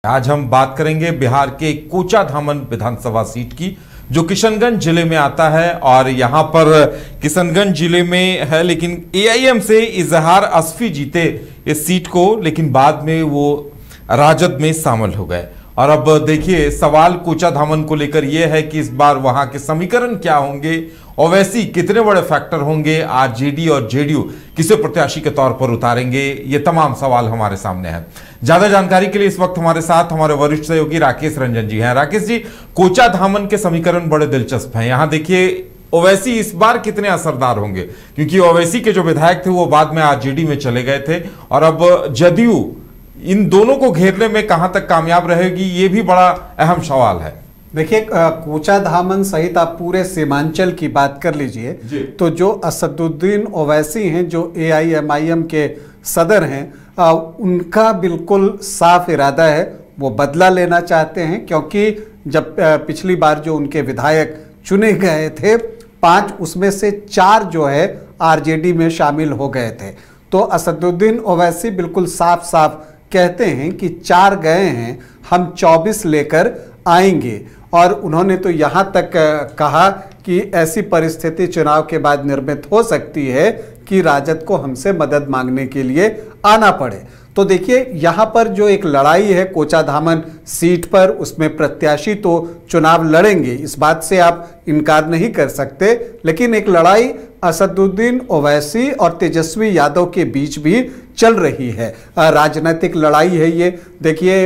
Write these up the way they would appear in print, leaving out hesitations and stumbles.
आज हम बात करेंगे बिहार के कोचाधामन विधानसभा सीट की, जो किशनगंज जिले में आता है। और यहां पर किशनगंज जिले में है, लेकिन एआईएम से इजहार असफी जीते इस सीट को, लेकिन बाद में वो राजद में शामिल हो गए। और अब देखिए, सवाल कोचाधामन को लेकर यह है कि इस बार वहां के समीकरण क्या होंगे, ओवैसी कितने बड़े फैक्टर होंगे, आरजेडी और जेडीयू किसे प्रत्याशी के तौर पर उतारेंगे, ये तमाम सवाल हमारे सामने हैं। ज्यादा जानकारी के लिए इस वक्त हमारे साथ हमारे वरिष्ठ सहयोगी राकेश रंजन जी हैं। राकेश जी, कोचाधामन के समीकरण बड़े दिलचस्प हैं। यहां देखिए, ओवैसी इस बार कितने असरदार होंगे, क्योंकि ओवैसी के जो विधायक थे वो बाद में आरजेडी में चले गए थे, और अब जदयू इन दोनों को घेरने में कहां तक कामयाब रहेगी, ये भी बड़ा अहम सवाल है। देखिए, कोचाधामन सहित आप पूरे सीमांचल की बात कर लीजिए तो जो असदुद्दीन ओवैसी हैं, जो एआईएमआईएम के सदर हैं, उनका बिल्कुल साफ इरादा है, वो बदला लेना चाहते हैं। क्योंकि जब पिछली बार जो उनके विधायक चुने गए थे 5, उसमें से 4 जो है आरजेडी में शामिल हो गए थे। तो असदुद्दीन ओवैसी बिल्कुल साफ साफ कहते हैं कि 4 गए हैं, हम 24 लेकर आएंगे। और उन्होंने तो यहाँ तक कहा कि ऐसी परिस्थिति चुनाव के बाद निर्मित हो सकती है कि राजद को हमसे मदद मांगने के लिए आना पड़े। तो देखिए, यहाँ पर जो एक लड़ाई है कोचाधामन सीट पर, उसमें प्रत्याशी तो चुनाव लड़ेंगे, इस बात से आप इनकार नहीं कर सकते। लेकिन एक लड़ाई असदुद्दीन ओवैसी और तेजस्वी यादव के बीच भी चल रही है, राजनीतिक लड़ाई है ये। देखिए,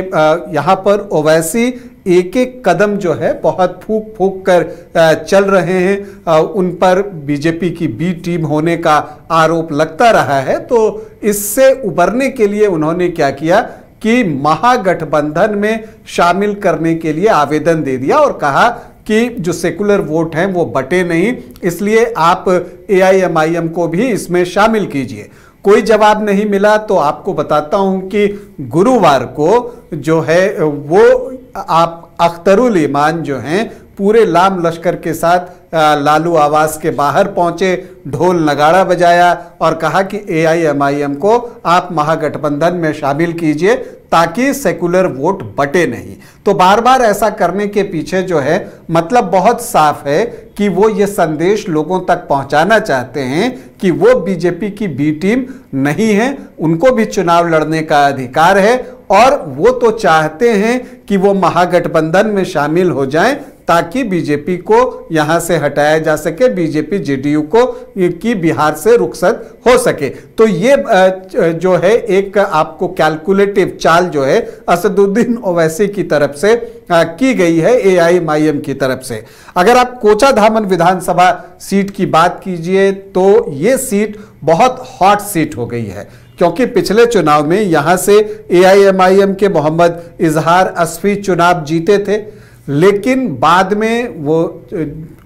यहाँ पर ओवैसी एक एक कदम जो है बहुत फूंक फूंक कर चल रहे हैं। उन पर बीजेपी की बी टीम होने का आरोप लगता रहा है। तो इससे उबरने के लिए उन्होंने क्या किया कि महागठबंधन में शामिल करने के लिए आवेदन दे दिया और कहा कि जो सेकुलर वोट हैं वो बटे नहीं, इसलिए आप एआईएमआईएम को भी इसमें शामिल कीजिए। कोई जवाब नहीं मिला। तो आपको बताता हूं कि गुरुवार को जो है वो आप अख्तरुल ईमान जो हैं पूरे लाम लश्कर के साथ लालू आवास के बाहर पहुंचे, ढोल नगाड़ा बजाया और कहा कि एआईएमआईएम को आप महागठबंधन में शामिल कीजिए ताकि सेकुलर वोट बटे नहीं। तो बार बार ऐसा करने के पीछे जो है मतलब बहुत साफ है कि वो ये संदेश लोगों तक पहुंचाना चाहते हैं कि वो बीजेपी की बी टीम नहीं है, उनको भी चुनाव लड़ने का अधिकार है और वो तो चाहते हैं कि वो महागठबंधन में शामिल हो जाएं ताकि बीजेपी को यहां से हटाया जा सके, बीजेपी जेडीयू को की बिहार से रुखसत हो सके। तो ये जो है एक आपको कैलकुलेटिव चाल जो है असदुद्दीन ओवैसी की तरफ से की गई है, एआईएमआईएम की तरफ से। अगर आप कोचाधामन विधानसभा सीट की बात कीजिए तो ये सीट बहुत हॉट सीट हो गई है, क्योंकि पिछले चुनाव में यहां से एआईएमआईएम के मोहम्मद इजहार असफी चुनाव जीते थे, लेकिन बाद में वो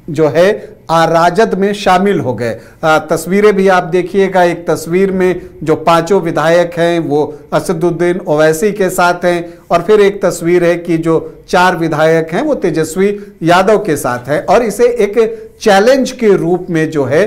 जो है राजद में शामिल हो गए। तस्वीरें भी आप देखिएगा, एक तस्वीर में जो 5 विधायक हैं वो असदुद्दीन ओवैसी के साथ हैं, और फिर एक तस्वीर है कि जो 4 विधायक हैं वो तेजस्वी यादव के साथ है। और इसे एक चैलेंज के रूप में जो है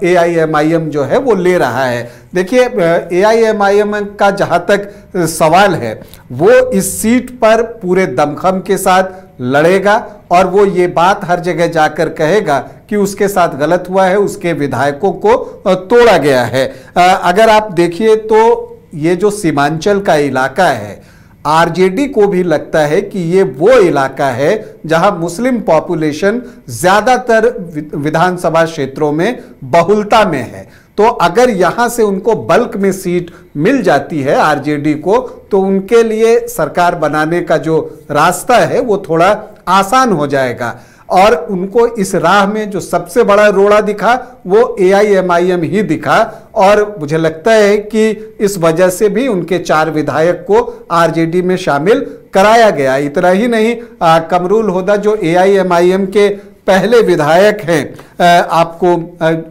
एआईएमआईएम जो है वो ले रहा है। देखिए, एआईएमआईएम का जहां तक सवाल है वो इस सीट पर पूरे दमखम के साथ लड़ेगा और वो ये बात हर जगह जाकर कहेगा कि उसके साथ गलत हुआ है, उसके विधायकों को तोड़ा गया है। अगर आप देखिए तो ये जो सीमांचल का इलाका है, आरजेडी को भी लगता है कि ये वो इलाका है जहां मुस्लिम पॉपुलेशन ज्यादातर विधानसभा क्षेत्रों में बहुलता में है। तो अगर यहां से उनको बल्क में सीट मिल जाती है आरजेडी को, तो उनके लिए सरकार बनाने का जो रास्ता है वो थोड़ा आसान हो जाएगा। और उनको इस राह में जो सबसे बड़ा रोड़ा दिखा वो एआईएमआईएम ही दिखा, और मुझे लगता है कि इस वजह से भी उनके 4 विधायक को आरजेडी में शामिल कराया गया। इतना ही नहीं, कमरुल होदा जो एआईएमआईएम के पहले विधायक हैं आपको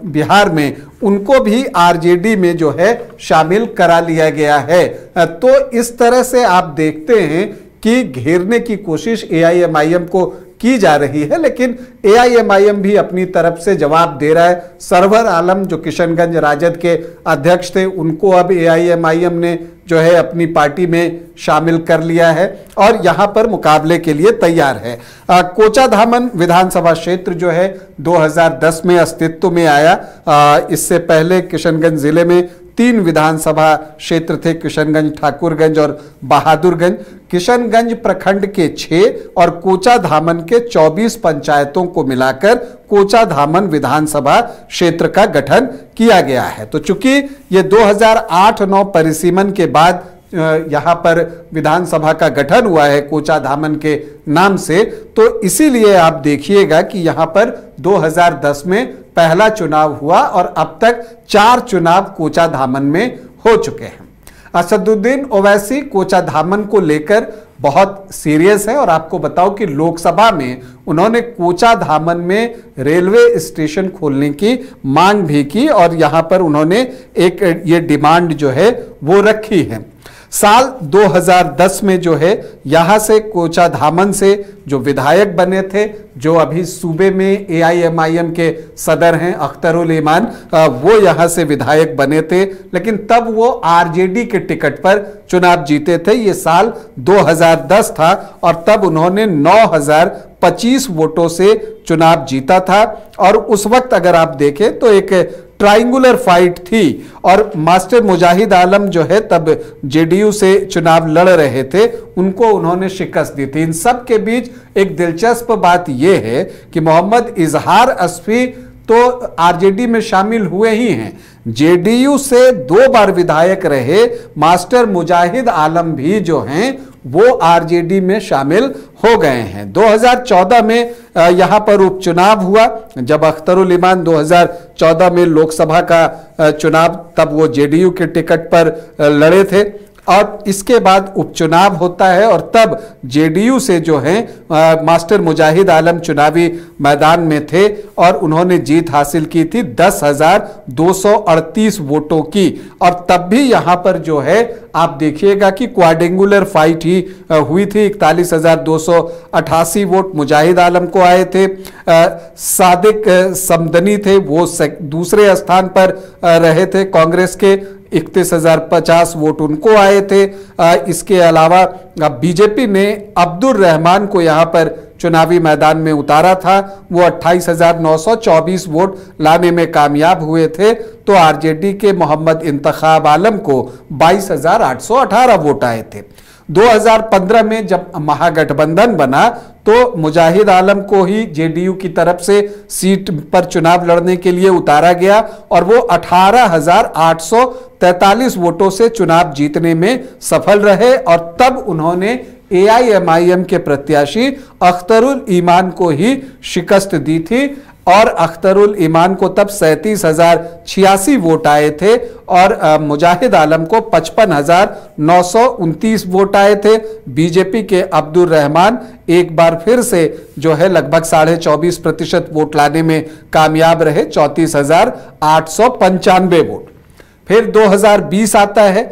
बिहार में, उनको भी आरजेडी में जो है शामिल करा लिया गया है। तो इस तरह से आप देखते हैं कि घेरने की कोशिश एआईएमआईएम को की जा रही है, लेकिन एआईएमआईएम भी अपनी तरफ से जवाब दे रहा है। सरवर आलम जो किशनगंज राजद के अध्यक्ष थे, उनको अब एआईएमआईएम ने जो है अपनी पार्टी में शामिल कर लिया है और यहां पर मुकाबले के लिए तैयार है। कोचाधामन विधानसभा क्षेत्र जो है 2010 में अस्तित्व में आया। इससे पहले किशनगंज जिले में 3 विधानसभा क्षेत्र थे, किशनगंज, ठाकुरगंज और बहादुरगंज। किशनगंज प्रखंड के 6 और कोचाधामन के 24 पंचायतों को मिलाकर कोचाधामन विधानसभा क्षेत्र का गठन किया गया है। तो चूंकि ये 2008-9 परिसीमन के बाद यहां पर विधानसभा का गठन हुआ है कोचाधामन के नाम से, तो इसीलिए आप देखिएगा कि यहां पर 2010 में पहला चुनाव हुआ और अब तक 4 चुनाव कोचाधामन में हो चुके हैं। असदुद्दीन ओवैसी कोचाधामन को लेकर बहुत सीरियस है और आपको बताओ कि लोकसभा में उन्होंने कोचाधामन में रेलवे स्टेशन खोलने की मांग भी की और यहां पर उन्होंने एक ये डिमांड जो है वो रखी है। साल 2010 में जो है यहां से कोचाधामन से जो विधायक बने थे, जो अभी सूबे में AIMIM के सदर हैं अख्तरुल ईमान, वो यहां से विधायक बने थे, लेकिन तब वो RJD के टिकट पर चुनाव जीते थे। ये साल 2010 था और तब उन्होंने 9025 वोटों से चुनाव जीता था। और उस वक्त अगर आप देखें तो एक ट्रायंगुलर फाइट थी और मास्टर मुजाहिद आलम जो है तब JDU से चुनाव लड़ रहे थे, उनको उन्होंने शिकस्त दी थी। इन सब के बीच एक दिलचस्प बात यह है कि मोहम्मद इजहार अस्फी तो RJD में शामिल हुए ही हैं, JDU से 2 बार विधायक रहे मास्टर मुजाहिद आलम भी जो हैं वो RJD में शामिल हो गए हैं। 2014 में यहां पर उपचुनाव हुआ, जब अख्तरुल ईमान 2014 में लोकसभा का चुनाव, तब वो JDU के टिकट पर लड़े थे और इसके बाद उपचुनाव होता है और तब JDU से जो है मास्टर मुजाहिद आलम चुनावी मैदान में थे और उन्होंने जीत हासिल की थी 10,238 वोटों की। और तब भी यहां पर जो है आप देखिएगा कि क्वाड्रेंगुलर फाइट ही हुई थी। 41,288 वोट मुजाहिद आलम को आए थे। सादिक समदनी थे, वो दूसरे स्थान पर रहे थे कांग्रेस के, 31,050 वोट उनको आए थे। इसके अलावा बीजेपी ने अब्दुल रहमान को यहां पर चुनावी मैदान में उतारा था, वो 28,924 वोट लाने में कामयाब हुए थे। तो RJD के मोहम्मद इंतखाब आलम को 22,818 वोट आए थे। 2015 में जब महागठबंधन बना तो मुजाहिद आलम को ही JDU की तरफ से सीट पर चुनाव लड़ने के लिए उतारा गया और वो 18,843 वोटों से चुनाव जीतने में सफल रहे और तब उन्होंने AIMIM के प्रत्याशी अख्तरुल ईमान को ही शिकस्त दी थी और अख्तरुल ईमान को तब 37,086 वोट आए थे और मुजाहिद आलम को 55,929 वोट आए थे। बीजेपी के अब्दुल रहमान एक बार फिर से जो है लगभग 24.5% वोट लाने में कामयाब रहे, 34,895 वोट। फिर 2020 आता है,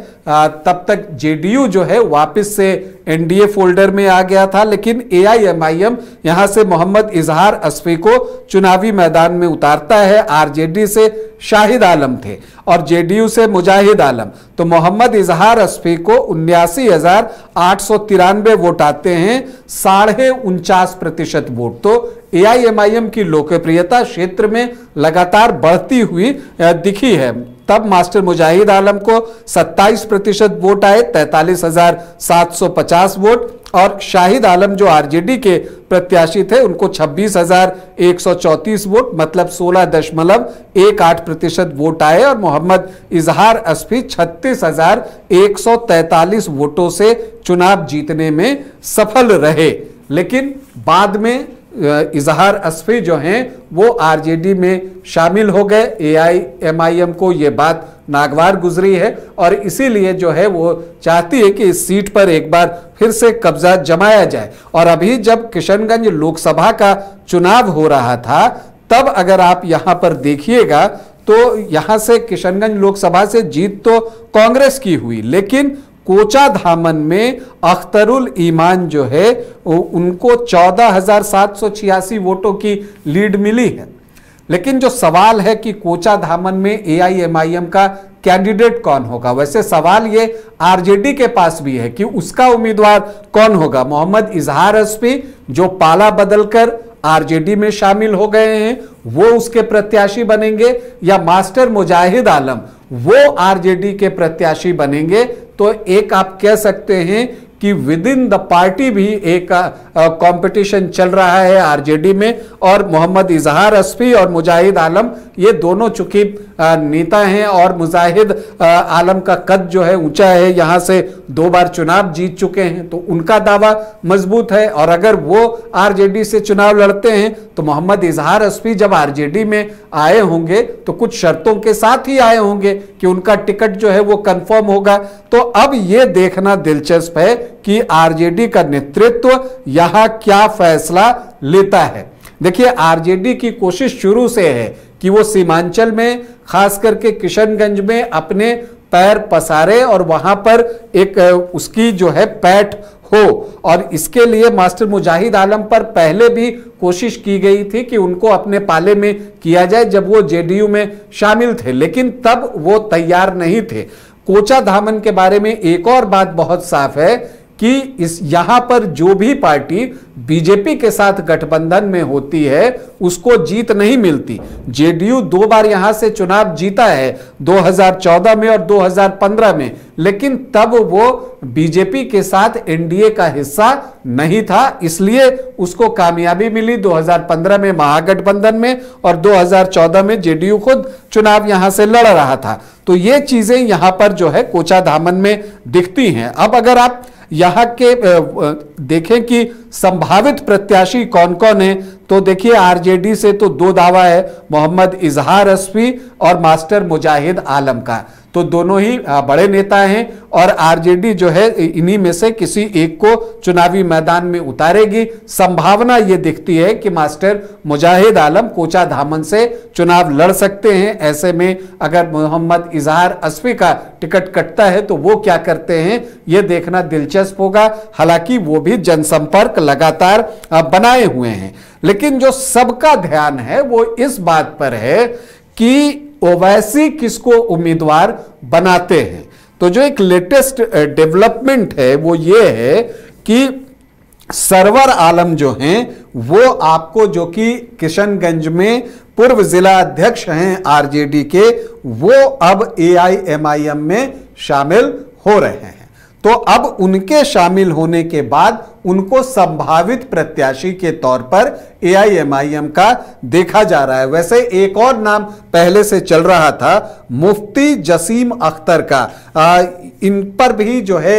तब तक JDU जो है वापस से NDA फोल्डर में आ गया था, लेकिन AIMIM यहां से मोहम्मद इजहार अस्फी को चुनावी मैदान में उतारता है। RJD से शाहिद आलम थे और JDU से मुजाहिद आलम, तो मोहम्मद इजहार अस्फी को 79,893 वोट आते हैं, 49.5% वोट। तो AIMIM की लोकप्रियता क्षेत्र में लगातार बढ़ती हुई दिखी है। तब मास्टर मुजाहिद आलम को 27% वोट आए, 43,750 वोट, और शाहिद आलम जो RJD के प्रत्याशी थे उनको 26,134 वोट, मतलब 16.18% वोट आए और मोहम्मद इजहार अस्फी 36,143 वोटों से चुनाव जीतने में सफल रहे। लेकिन बाद में इजहार अस्फी जो हैं वो RJD में शामिल हो गए। AIMIM को ये बात नागवार गुजरी है और इसीलिए जो है वो चाहती है कि इस सीट पर एक बार फिर से कब्जा जमाया जाए। और अभी जब किशनगंज लोकसभा का चुनाव हो रहा था, तब अगर आप यहां पर देखिएगा तो यहां से किशनगंज लोकसभा से जीत तो कांग्रेस की हुई, लेकिन कोचाधामन में अख्तरुल ईमान जो है उनको 14,786 वोटों की लीड मिली है। लेकिन जो सवाल है कि कोचाधामन में एआईएमआईएम का कैंडिडेट कौन होगा, वैसे सवाल ये आरजेडी के पास भी है कि उसका उम्मीदवार कौन होगा। मोहम्मद इजहार अस्फी जो पाला बदलकर आरजेडी में शामिल हो गए हैं वो उसके प्रत्याशी बनेंगे, या मास्टर मुजाहिद आलम वो आरजेडी के प्रत्याशी बनेंगे। तो एक आप कह सकते हैं कि विद इन द पार्टी भी एक कंपटीशन चल रहा है आरजेडी में, और मोहम्मद इजहार अस्फी और मुजाहिद आलम ये दोनों चूंकि नेता हैं और मुजाहिद आलम का कद जो है ऊंचा है, यहां से 2 बार चुनाव जीत चुके हैं तो उनका दावा मजबूत है। और अगर वो आरजेडी से चुनाव लड़ते हैं तो मोहम्मद इजहार अस्फी जब आरजेडी में आए होंगे तो कुछ शर्तों के साथ ही आए होंगे कि उनका टिकट जो है वो कंफर्म होगा। तो अब ये देखना दिलचस्प है कि आरजेडी का नेतृत्व यहां क्या फैसला लेता है। देखिए, आरजेडी की कोशिश शुरू से है कि वो सीमांचल में खास करके किशनगंज में अपने पैर पसारे और वहां पर एक उसकी जो है पैठ हो, और इसके लिए मास्टर मुजाहिद आलम पर पहले भी कोशिश की गई थी कि उनको अपने पाले में किया जाए जब वो जेडीयू में शामिल थे, लेकिन तब वो तैयार नहीं थे। कोचाधामन के बारे में एक और बात बहुत साफ है कि इस यहां पर जो भी पार्टी बीजेपी के साथ गठबंधन में होती है उसको जीत नहीं मिलती। जेडीयू 2 बार यहां से चुनाव जीता है, 2014 में और 2015 में, लेकिन तब वो बीजेपी के साथ एनडीए का हिस्सा नहीं था, इसलिए उसको कामयाबी मिली 2015 में महागठबंधन में, और 2014 में जेडीयू खुद चुनाव यहां से लड़ रहा था। तो ये चीजें यहां पर जो है कोचाधामन में दिखती हैं। अब अगर आप यहां के देखें कि संभावित प्रत्याशी कौन कौन है, तो देखिए आरजेडी से तो 2 दावा है, मोहम्मद इजहार अस्फी और मास्टर मुजाहिद आलम का, तो दोनों ही बड़े नेता हैं और आरजेडी जो है इन्हीं में से किसी एक को चुनावी मैदान में उतारेगी। संभावना ये दिखती है कि मास्टर मुजाहिद आलम कोचाधामन से चुनाव लड़ सकते हैं। ऐसे में अगर मोहम्मद इजहार अस्फी का टिकट कटता है तो वो क्या करते हैं ये देखना दिलचस्प होगा। हालांकि वो भी जनसंपर्क लगातार बनाए हुए हैं, लेकिन जो सबका ध्यान है वो इस बात पर है कि ओवैसी किसको उम्मीदवार बनाते हैं। तो जो एक लेटेस्ट डेवलपमेंट है वो ये है कि सरवर आलम जो हैं वो आपको, जो कि किशनगंज में पूर्व जिला अध्यक्ष हैं आरजेडी के, वो अब एआईएमआईएम में शामिल हो रहे हैं। तो अब उनके शामिल होने के बाद उनको संभावित प्रत्याशी के तौर पर एआईएमआईएम का देखा जा रहा है। वैसे एक और नाम पहले से चल रहा था, मुफ्ती जसीम अख्तर का। इन पर भी जो है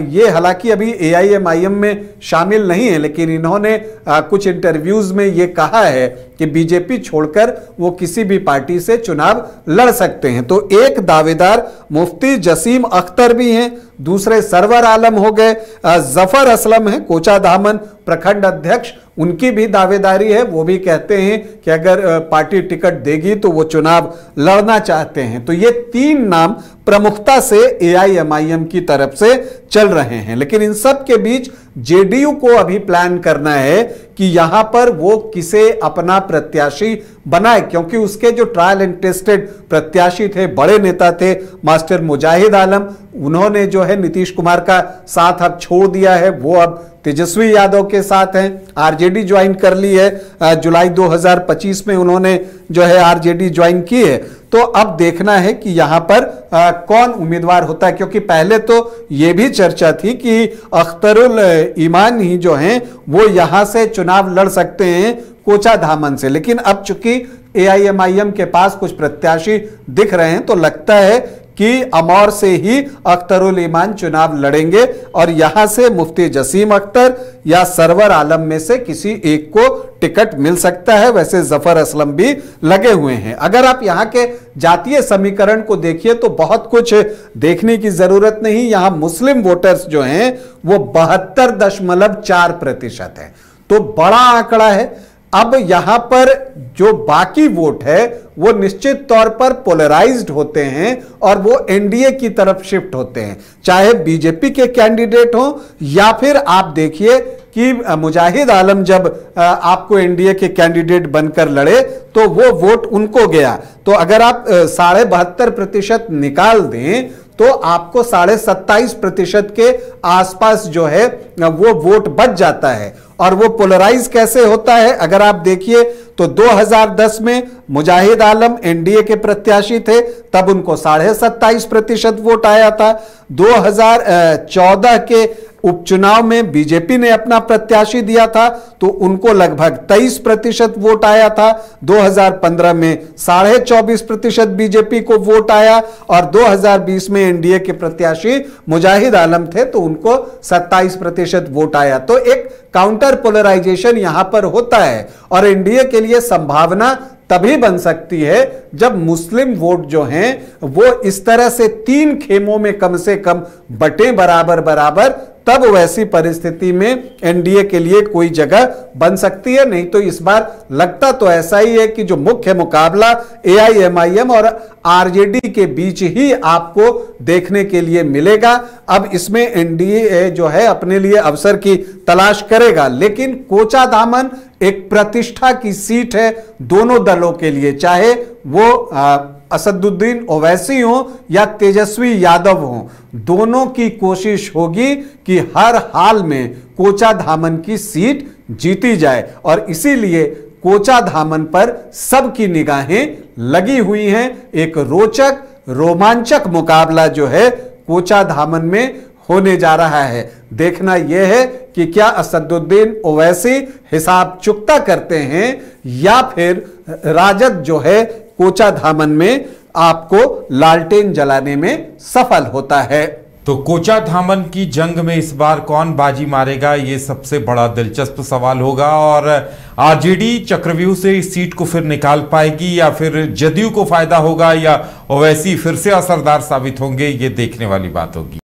ये हालांकि अभी एआईएमआईएम में शामिल नहीं है, लेकिन इन्होंने कुछ इंटरव्यूज में ये कहा है कि बीजेपी छोड़कर वो किसी भी पार्टी से चुनाव लड़ सकते हैं। तो एक दावेदार मुफ्ती जसीम अख्तर भी हैं, दूसरे सरवर आलम हो गए, जफर असलम है कोचाधामन प्रखंड अध्यक्ष, उनकी भी दावेदारी है। वो भी कहते हैं कि अगर पार्टी टिकट देगी तो वो चुनाव लड़ना चाहते हैं। तो ये 3 नाम प्रमुखता से एआईएमआईएम की तरफ से चल रहे हैं, लेकिन इन सब के बीच जेडीयू को अभी प्लान करना है कि यहां पर वो किसे अपना प्रत्याशी बनाए, क्योंकि उसके जो ट्रायल एंड टेस्टेड प्रत्याशी थे, बड़े नेता थे मास्टर मुजाहिद आलम, उन्होंने जो है नीतीश कुमार का साथ अब छोड़ दिया है, वो अब तेजस्वी यादव के साथ हैं, आरजेडी ज्वाइन कर ली है। जुलाई 2025 में उन्होंने जो है आरजेडी ज्वाइन की है। तो अब देखना है कि यहां पर कौन उम्मीदवार होता है, क्योंकि पहले तो यह भी चर्चा थी कि अख्तरुल ईमान ही जो हैं वो यहां से चुनाव लड़ सकते हैं कोचाधामन से, लेकिन अब चूंकि एआईएमआईएम के पास कुछ प्रत्याशी दिख रहे हैं तो लगता है कि अमौर से ही अख्तरुल ईमान चुनाव लड़ेंगे और यहां से मुफ्ती जसीम अख्तर या सरवर आलम में से किसी एक को टिकट मिल सकता है। वैसे जफर असलम भी लगे हुए हैं। अगर आप यहां के जातीय समीकरण को देखिए तो बहुत कुछ देखने की जरूरत नहीं। यहां मुस्लिम वोटर्स जो हैं वो 72.4% है, तो बड़ा आंकड़ा है। अब यहां पर जो बाकी वोट है वो निश्चित तौर पर पोलराइज्ड होते हैं और वो एनडीए की तरफ शिफ्ट होते हैं, चाहे बीजेपी के कैंडिडेट हो या फिर आप देखिए कि मुजाहिद आलम जब आपको एनडीए के कैंडिडेट बनकर लड़े तो वो वोट उनको गया। तो अगर आप 72.5% निकाल दें तो आपको 27.5% के आसपास जो है वो वोट बच जाता है। और वो पोलराइज कैसे होता है, अगर आप देखिए तो 2010 में मुजाहिद आलम एनडीए के प्रत्याशी थे, तब उनको 27.5% वोट आया था। 2014 के उपचुनाव में बीजेपी ने अपना प्रत्याशी दिया था तो उनको लगभग 23% वोट आया था। 2015 में 24.5% बीजेपी को वोट आया और 2020 में एनडीए के प्रत्याशी मुजाहिद आलम थे तो उनको 27% वोट आया। तो एक काउंटर पोलराइजेशन यहां पर होता है और एनडीए के लिए संभावना तभी बन सकती है जब मुस्लिम वोट जो हैं वो इस तरह से 3 खेमों में कम से कम बटे बराबर बराबर, तब वैसी परिस्थिति में एनडीए के लिए कोई जगह बन सकती है। नहीं तो इस बार लगता तो ऐसा ही है कि जो मुख्य मुकाबला एआईएमआईएम और आरजेडी के बीच ही आपको देखने के लिए मिलेगा। अब इसमें एनडीए जो है अपने लिए अवसर की तलाश करेगा, लेकिन कोचाधामन एक प्रतिष्ठा की सीट है दोनों दलों के लिए, चाहे वो असदुद्दीन ओवैसी हो या तेजस्वी यादव हो। दोनों की कोशिश होगी कि हर हाल में कोचाधामन की सीट जीती जाए और इसीलिए कोचाधामन पर सबकी निगाहें लगी हुई हैं। एक रोचक रोमांचक मुकाबला जो है कोचाधामन में होने जा रहा है। देखना यह है कि क्या असदुद्दीन ओवैसी हिसाब चुकता करते हैं या फिर राजद जो है कोचाधामन में आपको लालटेन जलाने में सफल होता है। तो कोचाधामन की जंग में इस बार कौन बाजी मारेगा, ये सबसे बड़ा दिलचस्प सवाल होगा। और आरजेडी चक्रव्यूह से इस सीट को फिर निकाल पाएगी या फिर जदयू को फायदा होगा या ओवैसी फिर से असरदार साबित होंगे, ये देखने वाली बात होगी।